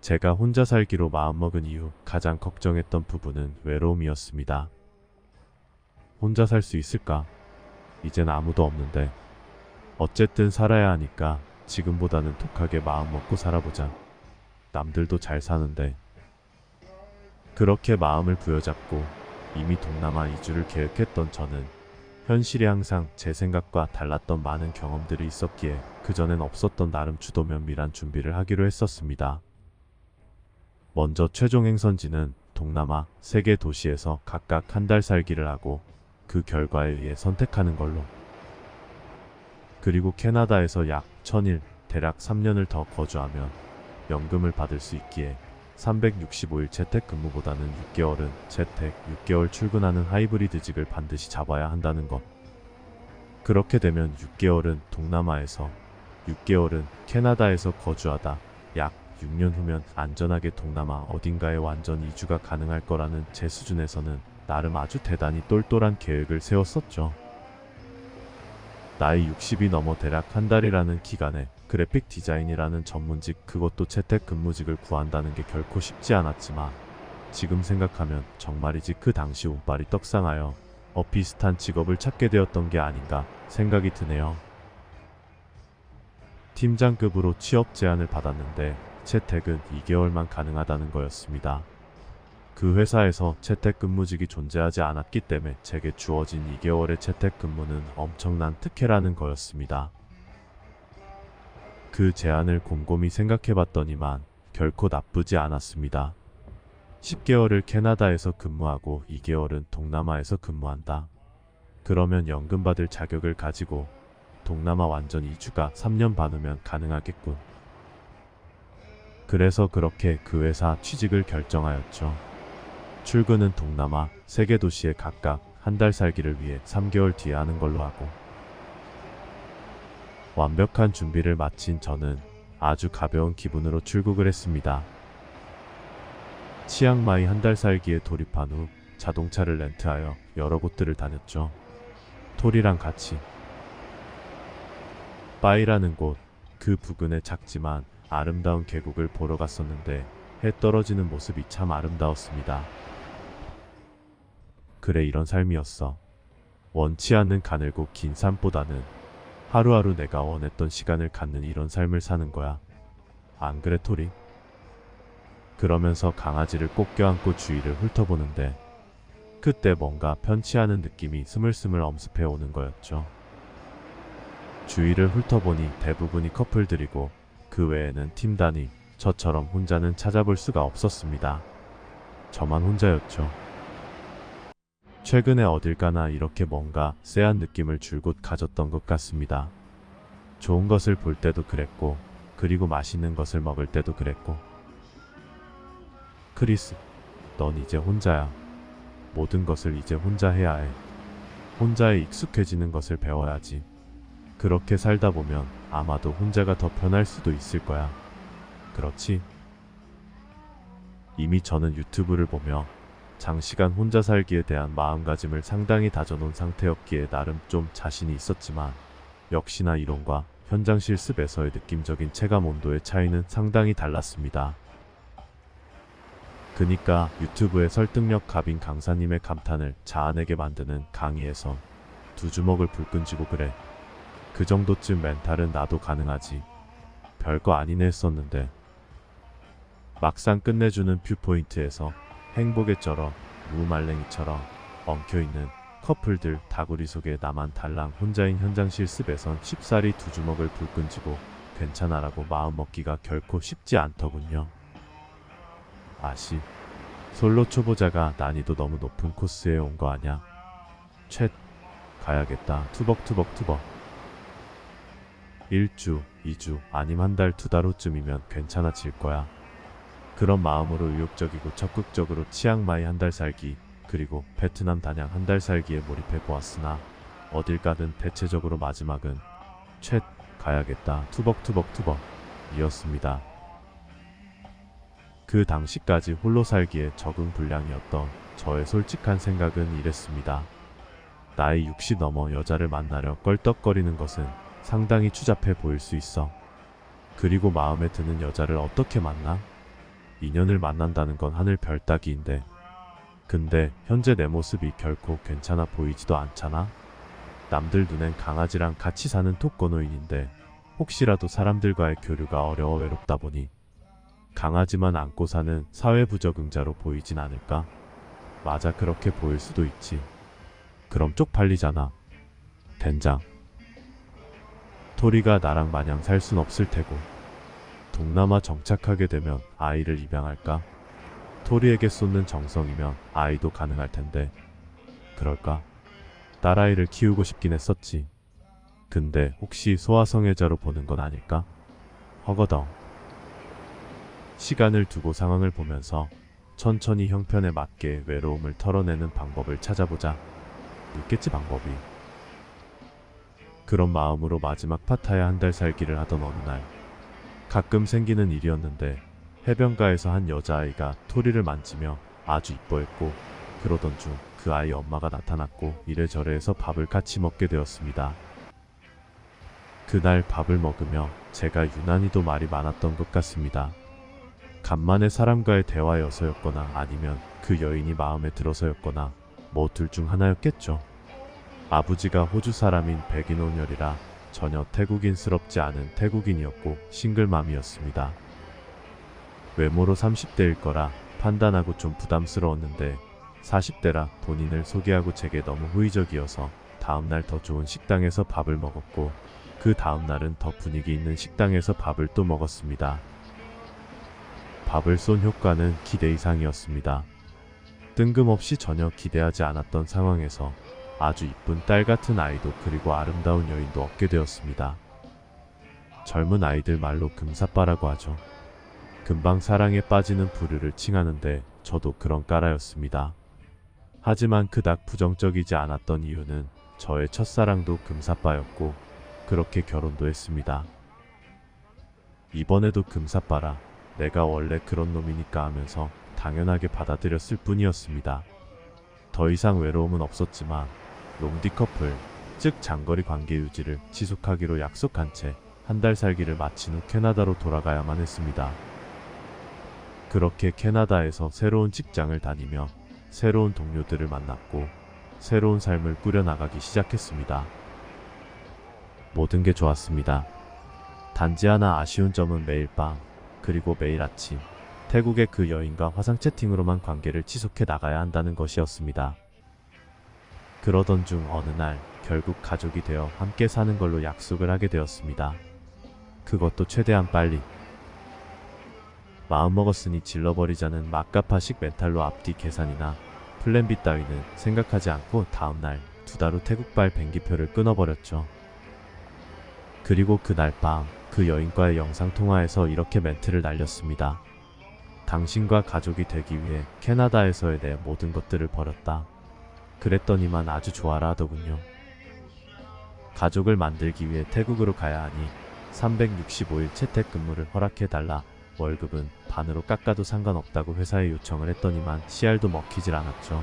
제가 혼자 살기로 마음먹은 이후 가장 걱정했던 부분은 외로움이었습니다. 혼자 살 수 있을까? 이젠 아무도 없는데. 어쨌든 살아야 하니까 지금보다는 독하게 마음 먹고 살아보자. 남들도 잘 사는데. 그렇게 마음을 부여잡고 이미 동남아 이주를 계획했던 저는 현실이 항상 제 생각과 달랐던 많은 경험들이 있었기에 그전엔 없었던 나름 주도 면밀한 준비를 하기로 했었습니다. 먼저 최종 행선지는 동남아 3개 도시에서 각각 한 달 살기를 하고 그 결과에 의해 선택하는 걸로. 그리고 캐나다에서 약 1000일, 대략 3년을 더 거주하면 연금을 받을 수 있기에 365일 재택근무보다는 6개월은 재택, 6개월 출근하는 하이브리드직을 반드시 잡아야 한다는 것. 그렇게 되면 6개월은 동남아에서, 6개월은 캐나다에서 거주하다 약 6년 후면 안전하게 동남아 어딘가에 완전 이주가 가능할 거라는 제 수준에서는 나름 아주 대단히 똘똘한 계획을 세웠었죠. 나이 60이 넘어 대략 한 달이라는 기간에 그래픽 디자인이라는 전문직, 그것도 재택근무직을 구한다는 게 결코 쉽지 않았지만 지금 생각하면 정말이지 그 당시 운빨이 떡상하여 비슷한 직업을 찾게 되었던 게 아닌가 생각이 드네요. 팀장급으로 취업 제안을 받았는데 재택은 2개월만 가능하다는 거였습니다. 그 회사에서 재택근무직이 존재하지 않았기 때문에 제게 주어진 2개월의 재택근무는 엄청난 특혜라는 거였습니다. 그 제안을 곰곰이 생각해봤더니만 결코 나쁘지 않았습니다. 10개월을 캐나다에서 근무하고 2개월은 동남아에서 근무한다. 그러면 연금 받을 자격을 가지고 동남아 완전 이주가 3년 반 후면 가능하겠군. 그래서 그렇게 그 회사 취직을 결정하였죠. 출근은 동남아 3개 도시에 각각 한 달 살기를 위해 3개월 뒤에 하는 걸로 하고. 완벽한 준비를 마친 저는 아주 가벼운 기분으로 출국을 했습니다. 치앙마이 한 달 살기에 돌입한 후 자동차를 렌트하여 여러 곳들을 다녔죠. 토리랑 같이. 빠이라는 곳, 그 부근의 작지만 아름다운 계곡을 보러 갔었는데 해 떨어지는 모습이 참 아름다웠습니다. 그래, 이런 삶이었어. 원치 않는 가늘고 긴 삶보다는 하루하루 내가 원했던 시간을 갖는 이런 삶을 사는 거야. 안 그래, 토리? 그러면서 강아지를 꼭 껴안고 주위를 훑어보는데 그때 뭔가 편치 않은 느낌이 스물스물 엄습해 오는 거였죠. 주위를 훑어보니 대부분이 커플들이고 그 외에는 팀 단위, 저처럼 혼자는 찾아볼 수가 없었습니다. 저만 혼자였죠. 최근에 어딜 가나 이렇게 뭔가 쎄한 느낌을 줄곧 가졌던 것 같습니다. 좋은 것을 볼 때도 그랬고, 그리고 맛있는 것을 먹을 때도 그랬고. 크리스, 넌 이제 혼자야. 모든 것을 이제 혼자 해야 해. 혼자에 익숙해지는 것을 배워야지. 그렇게 살다 보면 아마도 혼자가 더 편할 수도 있을 거야. 그렇지? 이미 저는 유튜브를 보며 장시간 혼자 살기에 대한 마음가짐을 상당히 다져놓은 상태였기에 나름 좀 자신이 있었지만 역시나 이론과 현장 실습에서의 느낌적인 체감 온도의 차이는 상당히 달랐습니다. 그니까 유튜브의 설득력 갑인 강사님의 감탄을 자아내게 만드는 강의에선 두 주먹을 불끈 쥐고 그래. 그 정도쯤 멘탈은 나도 가능하지. 별거 아니네 했었는데 막상 끝내주는 뷰포인트에서 행복에 쩔어 무말랭이처럼 엉켜있는 커플들 다구리 속에 나만 달랑 혼자인 현장 실습에선 쉽사리 두 주먹을 불끈 쥐고 괜찮아라고 마음먹기가 결코 쉽지 않더군요. 아씨, 솔로 초보자가 난이도 너무 높은 코스에 온 거 아냐? 쳇, 가야겠다. 투벅투벅투벅. 1주, 2주, 아님 한 달, 2달 후쯤이면 괜찮아질 거야. 그런 마음으로 의욕적이고 적극적으로 치앙마이 한 달 살기, 그리고 베트남 다냥 한 달 살기에 몰입해 보았으나 어딜 가든 대체적으로 마지막은 쳇, 가야겠다. 투벅투벅투벅 이었습니다. 그 당시까지 홀로 살기에 적응 불량이었던 저의 솔직한 생각은 이랬습니다. 나이 60 넘어 여자를 만나려 껄떡거리는 것은 상당히 추잡해 보일 수 있어. 그리고 마음에 드는 여자를 어떻게 만나? 인연을 만난다는 건 하늘 별 따기인데 근데 현재 내 모습이 결코 괜찮아 보이지도 않잖아. 남들 눈엔 강아지랑 같이 사는 독거노인인데 혹시라도 사람들과의 교류가 어려워 외롭다 보니 강아지만 안고 사는 사회부적응자로 보이진 않을까? 맞아, 그렇게 보일 수도 있지. 그럼 쪽팔리잖아. 된장. 토리가 나랑 마냥 살 순 없을 테고 동남아 정착하게 되면 아이를 입양할까? 토리에게 쏟는 정성이면 아이도 가능할 텐데 그럴까? 딸아이를 키우고 싶긴 했었지. 근데 혹시 소아성애자로 보는 건 아닐까? 허거덩. 시간을 두고 상황을 보면서 천천히 형편에 맞게 외로움을 털어내는 방법을 찾아보자. 있겠지 방법이. 그런 마음으로 마지막 파타야 한 달 살기를 하던 어느 날 가끔 생기는 일이었는데 해변가에서 한 여자아이가 토리를 만지며 아주 이뻐했고 그러던 중 그 아이 엄마가 나타났고 이래저래 해서 밥을 같이 먹게 되었습니다. 그날 밥을 먹으며 제가 유난히도 말이 많았던 것 같습니다. 간만에 사람과의 대화여서였거나 아니면 그 여인이 마음에 들어서였거나 뭐 둘 중 하나였겠죠. 아버지가 호주 사람인 백인 혼혈이라 전혀 태국인스럽지 않은 태국인이었고 싱글맘이었습니다. 외모로 30대일 거라 판단하고 좀 부담스러웠는데 40대라 본인을 소개하고 제게 너무 호의적이어서 다음날 더 좋은 식당에서 밥을 먹었고 그 다음날은 더 분위기 있는 식당에서 밥을 또 먹었습니다. 밥을 쏜 효과는 기대 이상이었습니다. 뜬금없이 전혀 기대하지 않았던 상황에서 아주 이쁜 딸 같은 아이도 그리고 아름다운 여인도 얻게 되었습니다. 젊은 아이들 말로 금사빠라고 하죠. 금방 사랑에 빠지는 부류를 칭하는데 저도 그런 까라였습니다. 하지만 그닥 부정적이지 않았던 이유는 저의 첫사랑도 금사빠였고 그렇게 결혼도 했습니다. 이번에도 금사빠라 내가 원래 그런 놈이니까 하면서 당연하게 받아들였을 뿐이었습니다. 더 이상 외로움은 없었지만 롱디 커플, 즉 장거리 관계 유지를 지속하기로 약속한 채 한 달 살기를 마친 후 캐나다로 돌아가야만 했습니다. 그렇게 캐나다에서 새로운 직장을 다니며 새로운 동료들을 만났고 새로운 삶을 꾸려나가기 시작했습니다. 모든 게 좋았습니다. 단지 하나 아쉬운 점은 매일 밤 그리고 매일 아침 태국의 그 여인과 화상 채팅으로만 관계를 지속해 나가야 한다는 것이었습니다. 그러던 중 어느 날 결국 가족이 되어 함께 사는 걸로 약속을 하게 되었습니다. 그것도 최대한 빨리. 마음먹었으니 질러버리자는 막가파식 멘탈로 앞뒤 계산이나 플랜 B 따위는 생각하지 않고 다음날 2달 후 태국발 비행기표를 끊어버렸죠. 그리고 그날 밤 그 여인과의 영상통화에서 이렇게 멘트를 날렸습니다. 당신과 가족이 되기 위해 캐나다에서의 내 모든 것들을 버렸다. 그랬더니만 아주 좋아라 하더군요. 가족을 만들기 위해 태국으로 가야 하니 365일 재택근무를 허락해달라. 월급은 반으로 깎아도 상관없다고 회사에 요청을 했더니만 씨알도 먹히질 않았죠.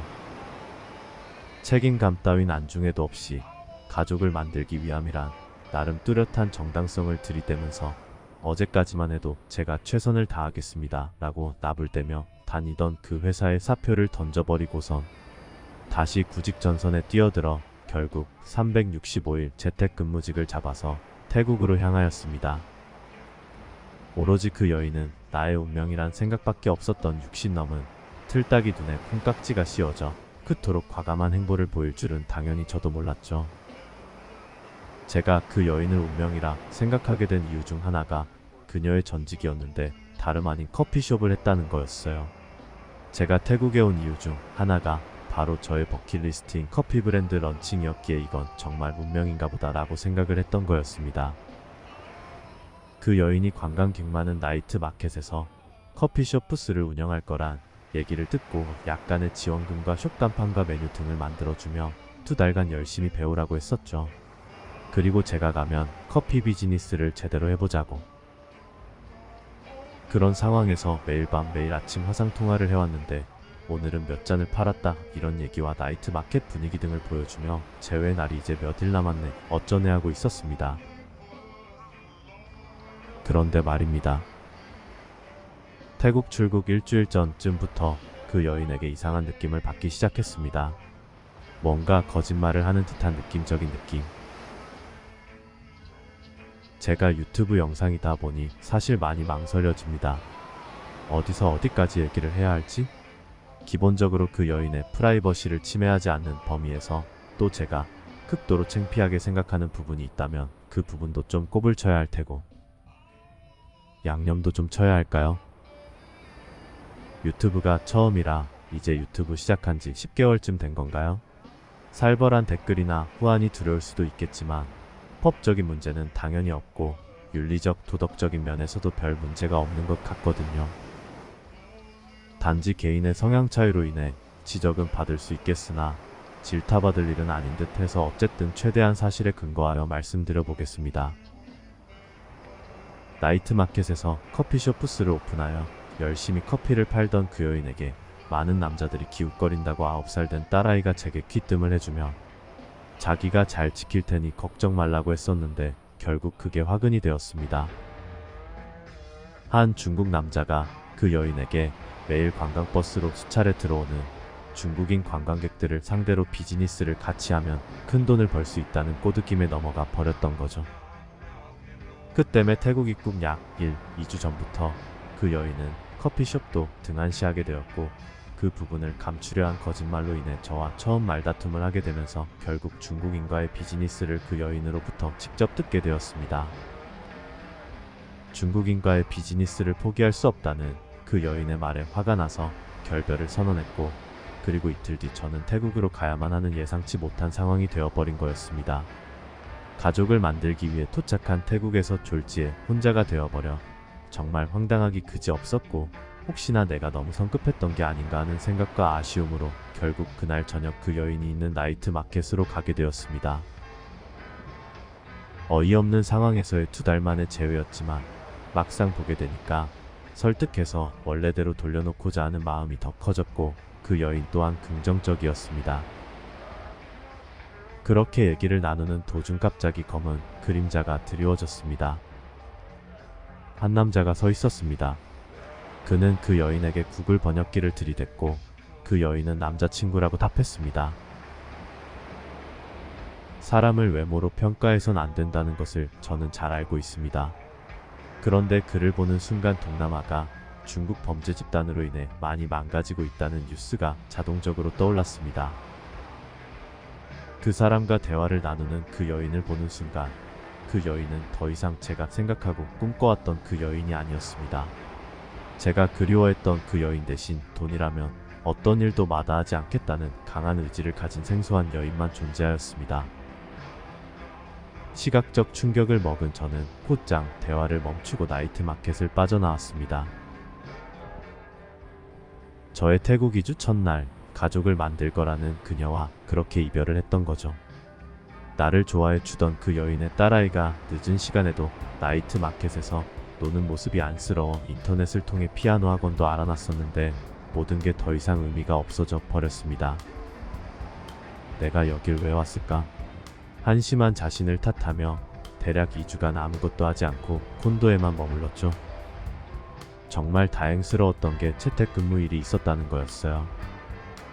책임감 따윈 안중에도 없이 가족을 만들기 위함이란 나름 뚜렷한 정당성을 들이대면서 어제까지만 해도 제가 최선을 다하겠습니다 라고 나불대며 다니던 그 회사의 사표를 던져버리고선 다시 구직 전선에 뛰어들어 결국 365일 재택근무직을 잡아서 태국으로 향하였습니다. 오로지 그 여인은 나의 운명이란 생각밖에 없었던 60 넘은 틀딱이 눈에 콩깍지가 씌워져 그토록 과감한 행보를 보일 줄은 당연히 저도 몰랐죠. 제가 그 여인을 운명이라 생각하게 된 이유 중 하나가 그녀의 전직이었는데 다름 아닌 커피숍을 했다는 거였어요. 제가 태국에 온 이유 중 하나가 바로 저의 버킷리스트인 커피 브랜드 런칭이었기에 이건 정말 운명인가 보다 라고 생각을 했던 거였습니다. 그 여인이 관광객 많은 나이트 마켓에서 커피숍 부스를 운영할 거란 얘기를 듣고 약간의 지원금과 숍간판과 메뉴 등을 만들어주며 2달간 열심히 배우라고 했었죠. 그리고 제가 가면 커피 비즈니스를 제대로 해보자고. 그런 상황에서 매일 밤 매일 아침 화상통화를 해왔는데 오늘은 몇 잔을 팔았다 이런 얘기와 나이트 마켓 분위기 등을 보여주며 제외 날이 이제 며칠 남았네 어쩌네 하고 있었습니다. 그런데 말입니다. 태국 출국 일주일 전쯤부터 그 여인에게 이상한 느낌을 받기 시작했습니다. 뭔가 거짓말을 하는 듯한 느낌적인 느낌. 제가 유튜브 영상이다 보니 사실 많이 망설여집니다. 어디서 어디까지 얘기를 해야 할지? 기본적으로 그 여인의 프라이버시를 침해하지 않는 범위에서 또 제가 극도로 창피하게 생각하는 부분이 있다면 그 부분도 좀 꼽을 쳐야 할 테고 양념도 좀 쳐야 할까요? 유튜브가 처음이라 이제 유튜브 시작한 지 10개월쯤 된 건가요? 살벌한 댓글이나 후환이 두려울 수도 있겠지만 법적인 문제는 당연히 없고 윤리적 도덕적인 면에서도 별 문제가 없는 것 같거든요. 단지 개인의 성향 차이로 인해 지적은 받을 수 있겠으나 질타받을 일은 아닌 듯 해서 어쨌든 최대한 사실에 근거하여 말씀드려 보겠습니다. 나이트마켓에서 커피숍 부스를 오픈하여 열심히 커피를 팔던 그 여인에게 많은 남자들이 기웃거린다고 9살 된 딸아이가 제게 귀뜸을 해주며 자기가 잘 지킬 테니 걱정 말라고 했었는데 결국 그게 화근이 되었습니다. 한 중국 남자가 그 여인에게 매일 관광버스로 수차례 들어오는 중국인 관광객들을 상대로 비즈니스를 같이 하면 큰 돈을 벌 수 있다는 꼬드김에 넘어가 버렸던 거죠. 그 때문에 태국 입국 약 2주 전부터 그 여인은 커피숍도 등한시하게 되었고 그 부분을 감추려 한 거짓말로 인해 저와 처음 말다툼을 하게 되면서 결국 중국인과의 비즈니스를 그 여인으로부터 직접 듣게 되었습니다. 중국인과의 비즈니스를 포기할 수 없다는 그 여인의 말에 화가 나서 결별을 선언했고 그리고 이틀 뒤 저는 태국으로 가야만 하는 예상치 못한 상황이 되어버린 거였습니다. 가족을 만들기 위해 도착한 태국에서 졸지에 혼자가 되어버려 정말 황당하기 그지없었고 혹시나 내가 너무 성급했던 게 아닌가 하는 생각과 아쉬움으로 결국 그날 저녁 그 여인이 있는 나이트 마켓으로 가게 되었습니다. 어이없는 상황에서의 2달 만의 재회였지만 막상 보게 되니까 설득해서 원래대로 돌려놓고자 하는 마음이 더 커졌고 그 여인 또한 긍정적이었습니다. 그렇게 얘기를 나누는 도중 갑자기 검은 그림자가 드리워졌습니다. 한 남자가 서 있었습니다. 그는 그 여인에게 구글 번역기를 들이댔고 그 여인은 남자친구라고 답했습니다. 사람을 외모로 평가해선 안 된다는 것을 저는 잘 알고 있습니다. 그런데 그를 보는 순간 동남아가 중국 범죄 집단으로 인해 많이 망가지고 있다는 뉴스가 자동적으로 떠올랐습니다. 그 사람과 대화를 나누는 그 여인을 보는 순간 그 여인은 더 이상 제가 생각하고 꿈꿔왔던 그 여인이 아니었습니다. 제가 그리워했던 그 여인 대신 돈이라면 어떤 일도 마다하지 않겠다는 강한 의지를 가진 생소한 여인만 존재하였습니다. 시각적 충격을 먹은 저는 곧장 대화를 멈추고 나이트 마켓을 빠져나왔습니다. 저의 태국 이주 첫날 가족을 만들 거라는 그녀와 그렇게 이별을 했던 거죠. 나를 좋아해 주던 그 여인의 딸아이가 늦은 시간에도 나이트 마켓에서 노는 모습이 안쓰러워 인터넷을 통해 피아노 학원도 알아놨었는데 모든 게 더 이상 의미가 없어져 버렸습니다. 내가 여길 왜 왔을까? 한심한 자신을 탓하며 대략 2주간 아무것도 하지 않고 콘도에만 머물렀죠. 정말 다행스러웠던 게 재택근무일이 있었다는 거였어요.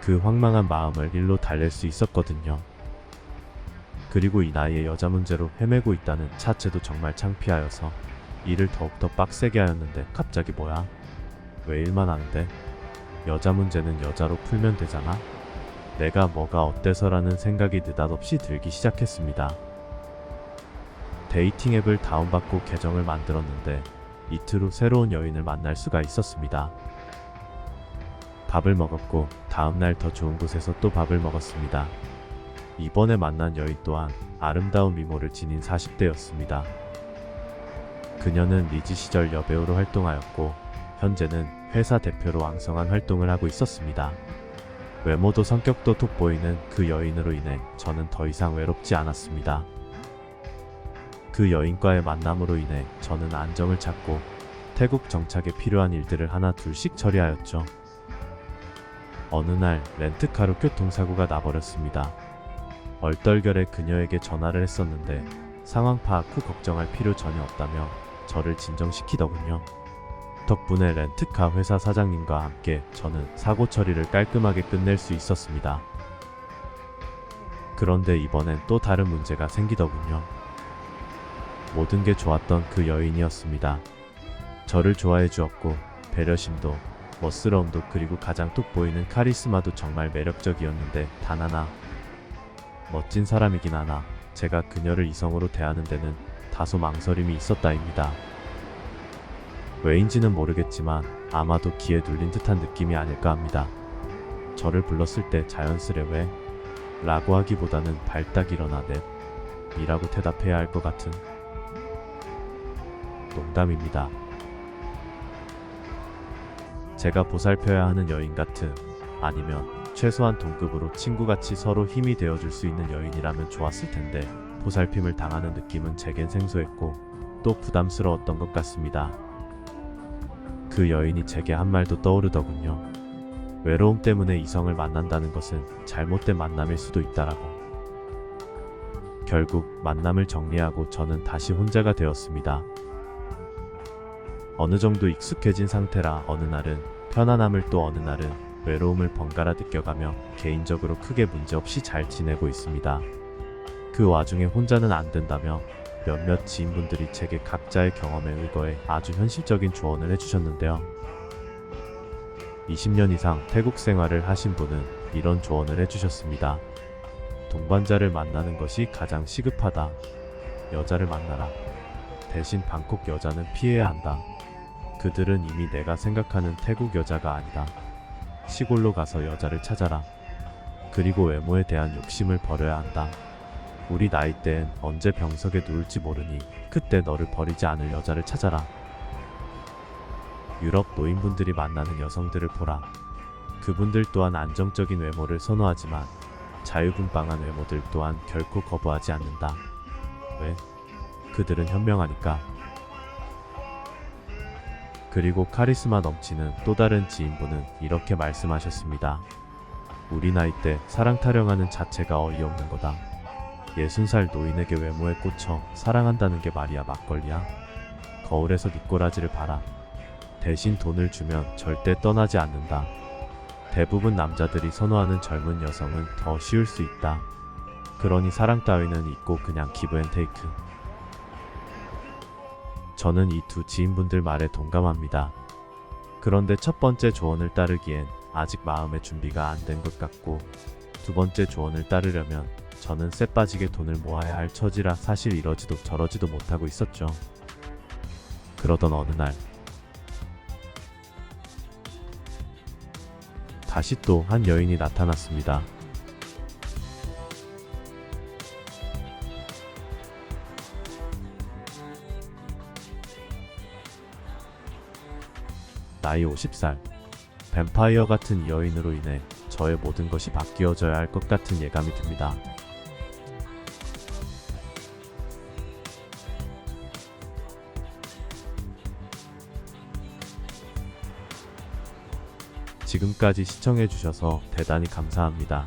그 황망한 마음을 일로 달랠 수 있었거든요. 그리고 이 나이에 여자 문제로 헤매고 있다는 자체도 정말 창피하여서 일을 더욱더 빡세게 하였는데 갑자기 뭐야? 왜 일만 하는데? 여자 문제는 여자로 풀면 되잖아? 내가 뭐가 어때서라는 생각이 느닷없이 들기 시작했습니다. 데이팅 앱을 다운받고 계정을 만들었는데 이틀 후 새로운 여인을 만날 수가 있었습니다. 밥을 먹었고 다음날 더 좋은 곳에서 또 밥을 먹었습니다. 이번에 만난 여인 또한 아름다운 미모를 지닌 40대였습니다. 그녀는 리즈 시절 여배우로 활동하였고 현재는 회사 대표로 왕성한 활동을 하고 있었습니다. 외모도 성격도 돋보이는 그 여인으로 인해 저는 더 이상 외롭지 않았습니다. 그 여인과의 만남으로 인해 저는 안정을 찾고 태국 정착에 필요한 일들을 하나 둘씩 처리하였죠. 어느 날 렌트카로 교통사고가 나버렸습니다. 얼떨결에 그녀에게 전화를 했었는데 상황 파악 후 걱정할 필요 전혀 없다며 저를 진정시키더군요. 덕분에 렌트카 회사 사장님과 함께 저는 사고 처리를 깔끔하게 끝낼 수 있었습니다. 그런데 이번엔 또 다른 문제가 생기더군요. 모든 게 좋았던 그 여인이었습니다. 저를 좋아해 주었고 배려심도 멋스러움도 그리고 가장 톡 보이는 카리스마도 정말 매력적이었는데 단 하나, 멋진 사람이긴 하나 제가 그녀를 이성으로 대하는 데는 다소 망설임이 있었다입니다. 왜인지는 모르겠지만 아마도 기에 눌린 듯한 느낌이 아닐까 합니다. 저를 불렀을 때 자연스레 왜? 라고 하기보다는 발딱 일어나 넵 이라고 대답해야 할 것 같은 농담입니다. 제가 보살펴야 하는 여인 같은, 아니면 최소한 동급으로 친구같이 서로 힘이 되어줄 수 있는 여인이라면 좋았을 텐데 보살핌을 당하는 느낌은 제겐 생소했고 또 부담스러웠던 것 같습니다. 그 여인이 제게 한 말도 떠오르더군요. 외로움 때문에 이성을 만난다는 것은 잘못된 만남일 수도 있다라고. 결국 만남을 정리하고 저는 다시 혼자가 되었습니다. 어느 정도 익숙해진 상태라 어느 날은 편안함을 또 어느 날은 외로움을 번갈아 느껴가며 개인적으로 크게 문제없이 잘 지내고 있습니다. 그 와중에 혼자는 안 된다며 몇몇 지인분들이 제게 각자의 경험에 의거해 아주 현실적인 조언을 해주셨는데요. 20년 이상 태국 생활을 하신 분은 이런 조언을 해주셨습니다. 동반자를 만나는 것이 가장 시급하다. 여자를 만나라. 대신 방콕 여자는 피해야 한다. 그들은 이미 내가 생각하는 태국 여자가 아니다. 시골로 가서 여자를 찾아라. 그리고 외모에 대한 욕심을 버려야 한다. 우리 나이 땐 언제 병석에 누울지 모르니 그때 너를 버리지 않을 여자를 찾아라. 유럽 노인분들이 만나는 여성들을 보라. 그분들 또한 안정적인 외모를 선호하지만 자유분방한 외모들 또한 결코 거부하지 않는다. 왜? 그들은 현명하니까. 그리고 카리스마 넘치는 또 다른 지인분은 이렇게 말씀하셨습니다. 우리 나이 때 사랑 타령하는 자체가 어이없는 거다. 60살 노인에게 외모에 꽂혀 사랑한다는 게 말이야 막걸리야? 거울에서 네 꼬라지를 봐라. 대신 돈을 주면 절대 떠나지 않는다. 대부분 남자들이 선호하는 젊은 여성은 더 쉬울 수 있다. 그러니 사랑 따위는 있고 그냥 기브앤테이크. 저는 이 두 지인분들 말에 동감합니다. 그런데 첫 번째 조언을 따르기엔 아직 마음의 준비가 안 된 것 같고, 두 번째 조언을 따르려면 저는 쎄 빠지게 돈을 모아야 할 처지라 사실 이러지도 저러지도 못하고 있었죠. 그러던 어느 날 다시 또 한 여인이 나타났습니다. 나이 50살, 뱀파이어 같은 여인으로 인해 저의 모든 것이 바뀌어져야 할 것 같은 예감이 듭니다. 지금까지 시청해주셔서 대단히 감사합니다.